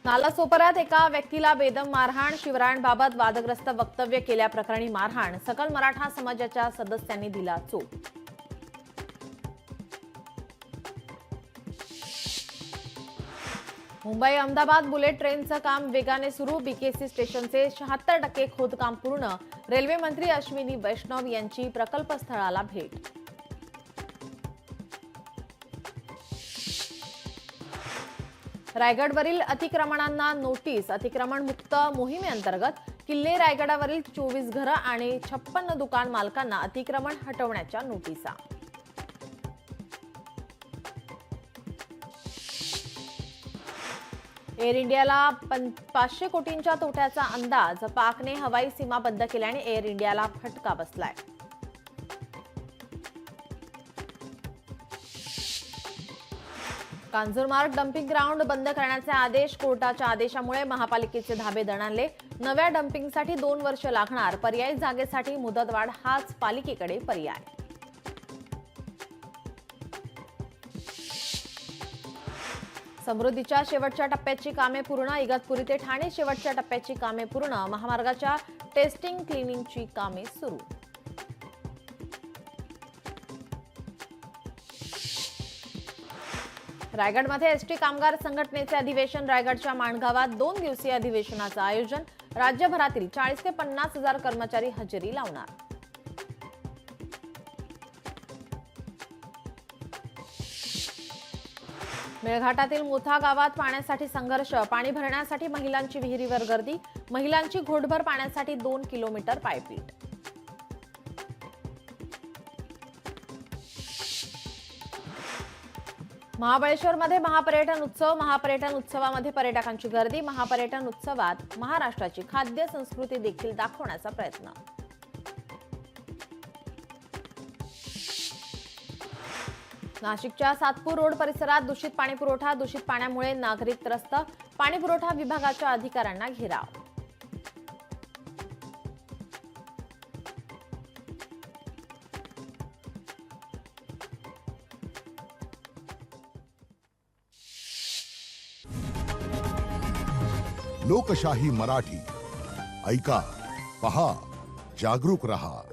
नालासोपाऱ्यात एका व्यक्तीला बेदम मारहाण, शिवरायांबाबत वादग्रस्त वक्तव्य केल्याप्रकरणी मारहाण, सकल मराठा समाजाच्या सदस्यांनी दिला चोप. मुंबई अहमदाबाद बुलेट ट्रेनचं काम वेगाने सुरू, बीकेसी स्टेशनचे 76% खोदकाम पूर्ण. रेल्वे मंत्री अश्विनी वैष्णव यांची प्रकल्पस्थळाला भेट. रायगडवरील अतिक्रमणांना नोटीस. अतिक्रमण मुक्त मोहिमेअंतर्गत किल्ले रायगडावरील 24 घरं आणि 56 दुकान मालकांना अतिक्रमण हटवण्याच्या नोटिसा. एअर इंडियाला 500 कोटींच्या तोट्याचा अंदाज. पाकने हवाई सीमा बंद केल्याने एअर इंडियाला फटका बसलाय. कांजूरमार्ग डम्पिंग ग्राउंड बंद करण्याचे आदेश. कोर्टाच्या आदेशामुळे महापालिकेचे धाबे दणाणले. नव्या डम्पिंगसाठी 2 वर्ष लागणार. पर्यायी जागेसाठी मुदतवाढ हाच पालिकेकडे पर्याय. समृद्धीच्या शेवटच्या टप्प्याची कामे पूर्ण. इगतपुरी ते ठाणे शेवटच्या टप्प्याची कामे पूर्ण. महामार्गाच्या टेस्टिंग क्लिनिंगची कामे सुरू. रायगडमध्ये एसटी कामगार संघटनेचे अधिवेशन. रायगडच्या माणगावात 2 दिवसीय अधिवेशनाचं आयोजन. राज्यभरातील 40 ते 50 हजार कर्मचारी हजेरी लावणार. मेळघाटातील मोथा गावात पाण्यासाठी संघर्ष. पाणी भरण्यासाठी महिलांची विहिरीवर गर्दी. महिलांची घोटभर पाण्यासाठी 2 किलोमीटर पायपीट. महाबळेश्वरमध्ये महापर्यटन उत्सव. महापर्यटन उत्सवामध्ये पर्यटकांची गर्दी. महापर्यटन उत्सवात महाराष्ट्राची खाद्य संस्कृती देखील दाखवण्याचा प्रयत्न. नाशिकच्या सातपूर रोड परिसरात दूषित पाणीपुरवठा. दूषित पाण्यामुळे नागरिक त्रस्त. पाणीपुरवठा विभागाच्या अधिकाऱ्यांना घेराव. लोकशाही मराठी ऐका, पहा, जागरूक रहा.